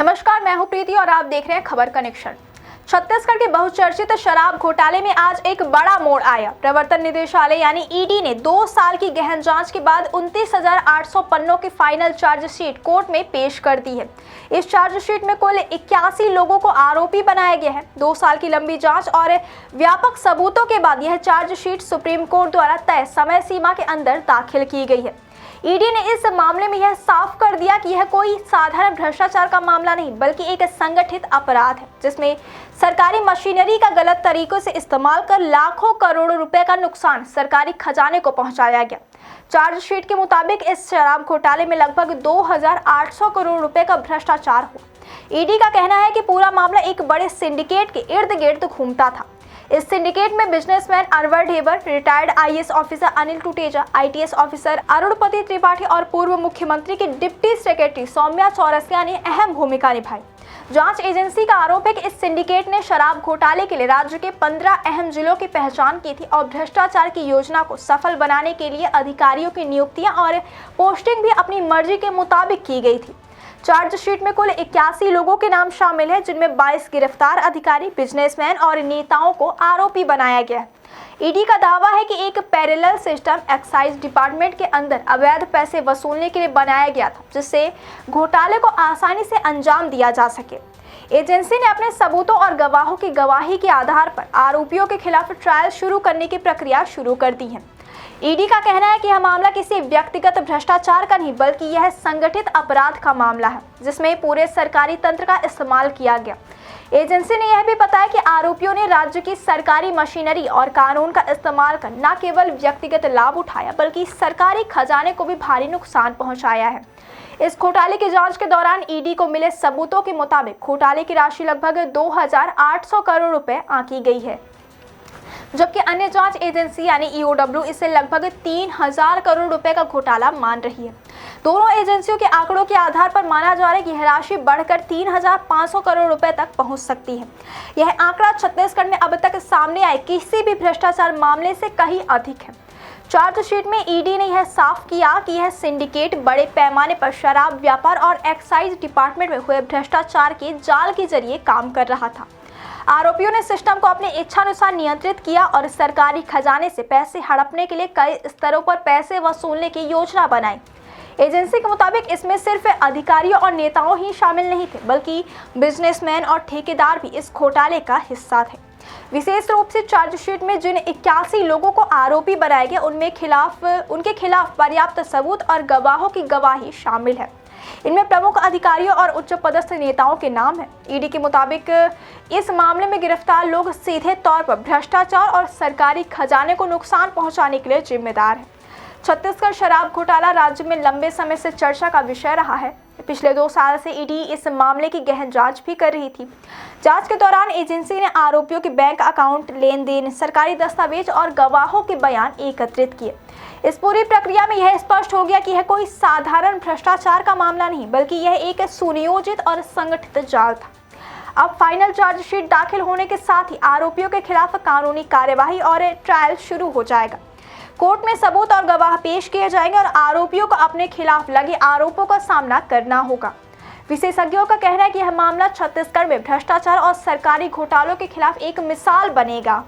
नमस्कार, मैं हूं प्रीति और आप देख रहे हैं खबर कनेक्शन। छत्तीसगढ़ के बहुचर्चित शराब घोटाले में आज एक बड़ा मोड़ आया। प्रवर्तन निदेशालय यानी ईडी ने 2 साल की गहन जांच के बाद 29,800 पन्नों की फाइनल चार्जशीट कोर्ट में पेश कर दी है। इस चार्जशीट में कुल 81 लोगों को आरोपी बनाया गया है। 2 साल की लंबी जांच और व्यापक सबूतों के बाद यह चार्जशीट सुप्रीम कोर्ट द्वारा तय समय सीमा के अंदर दाखिल की गई है। ईडी ने इस मामले में यह साफ कर दिया कि यह कोई साधारण भ्रष्टाचार का मामला नहीं बल्कि एक संगठित अपराध है, जिसमें सरकारी मशीनरी का गलत तरीकों से इस्तेमाल कर लाखों करोड़ों रुपए का नुकसान सरकारी खजाने को पहुंचाया गया। चार्जशीट के मुताबिक इस शराब घोटाले में लगभग 2,800 करोड़ रुपए का भ्रष्टाचार हुआ। ईडी का कहना है कि पूरा मामला एक बड़े सिंडिकेट के इर्द गिर्द घूमता था। इस सिंडिकेट में businessman Anwar Dhebar, retired IAS officer Anil Tuteja, ITS officer Arunpati Tripathi और पूर्व मुख्यमंत्री की डिप्टी सेक्रेटरी सौम्या चौरसिया ने अहम भूमिका निभाई। जांच एजेंसी का आरोप है कि इस सिंडिकेट ने शराब घोटाले के लिए राज्य के 15 अहम जिलों की पहचान की थी और भ्रष्टाचार की योजना को सफल बनाने के लिए अधिकारियों की नियुक्तियां और पोस्टिंग भी अपनी मर्जी के मुताबिक की गई थी। चार्जशीट में कुल 81 लोगों के नाम शामिल हैं, जिनमें 22 गिरफ्तार अधिकारी, बिजनेसमैन और नेताओं को आरोपी बनाया गया है। ईडी का दावा है कि एक पैरेलल सिस्टम एक्साइज डिपार्टमेंट के अंदर अवैध पैसे वसूलने के लिए बनाया गया था, जिससे घोटाले को आसानी से अंजाम दिया जा सके। एजेंसी ने अपने सबूतों और गवाहों की गवाही के आधार पर आरोपियों के खिलाफ ट्रायल शुरू करने की प्रक्रिया शुरू कर दी है। ईडी का कहना है कि यह मामला किसी व्यक्तिगत भ्रष्टाचार का नहीं बल्कि यह संगठित अपराध का मामला है, जिसमें पूरे सरकारी तंत्र का इस्तेमाल किया गया। एजेंसी ने यह भी बताया कि आरोपियों ने राज्य की सरकारी मशीनरी और कानून का इस्तेमाल कर न केवल व्यक्तिगत लाभ उठाया बल्कि सरकारी खजाने को भी भारी नुकसान पहुंचाया है। इस घोटाले की जांच के दौरान ईडी को मिले सबूतों के मुताबिक घोटाले की राशि लगभग 2,800 करोड़ रुपए आंकी गई है, जबकि अन्य जांच एजेंसी यानी ईओडब्ल्यू इसे लगभग 3,000 करोड़ रुपए का घोटाला मान रही है। दोनों एजेंसियों के आंकड़ों के आधार पर माना जा रहा है कि यह राशि बढ़कर 3,500 करोड़ रुपए तक पहुंच सकती है। यह आंकड़ा छत्तीसगढ़ में अब तक सामने आए किसी भी भ्रष्टाचार मामले से कहीं अधिक है। चार्जशीट में ईडी ने यह साफ किया कि यह सिंडिकेट बड़े पैमाने पर शराब व्यापार और एक्साइज डिपार्टमेंट में हुए भ्रष्टाचार के जाल के जरिए काम कर रहा था। आरोपियों ने सिस्टम को अपने इच्छानुसार नियंत्रित किया और सरकारी खजाने से पैसे हड़पने के लिए कई स्तरों पर पैसे वसूलने की योजना बनाई। एजेंसी के मुताबिक इसमें सिर्फ अधिकारियों और नेताओं ही शामिल नहीं थे बल्कि बिजनेसमैन और ठेकेदार भी इस घोटाले का हिस्सा थे। विशेष रूप से चार्जशीट में जिन 81 लोगों को आरोपी बनाया गया उनके खिलाफ पर्याप्त सबूत और गवाहों की गवाही शामिल है। इनमें प्रमुख अधिकारियों और उच्च पदस्थ नेताओं के नाम हैं। ईडी के मुताबिक इस मामले में गिरफ्तार लोग सीधे तौर पर भ्रष्टाचार और सरकारी खजाने को नुकसान पहुंचाने के लिए जिम्मेदार हैं। छत्तीसगढ़ शराब घोटाला राज्य में लंबे समय से चर्चा का विषय रहा है। पिछले 2 साल से ईडी इस मामले की गहन जांच भी कर रही थी। जांच के दौरान एजेंसी ने आरोपियों के बैंक अकाउंट, लेन-देन, सरकारी दस्तावेज और गवाहों के बयान एकत्रित किए। इस पूरी प्रक्रिया में यह स्पष्ट हो गया कि यह कोई साधारण भ्रष्टाचार का मामला नहीं बल्कि यह एक सुनियोजित और संगठित जाल था। अब फाइनल चार्जशीट दाखिल होने के साथ ही आरोपियों के खिलाफ कानूनी कार्यवाही और ट्रायल शुरू हो जाएगा। कोर्ट में सबूत और गवाह पेश किए जाएंगे और आरोपियों को अपने खिलाफ लगे आरोपों का सामना करना होगा। विशेषज्ञों का कहना है कि यह मामला छत्तीसगढ़ में भ्रष्टाचार और सरकारी घोटालों के खिलाफ एक मिसाल बनेगा।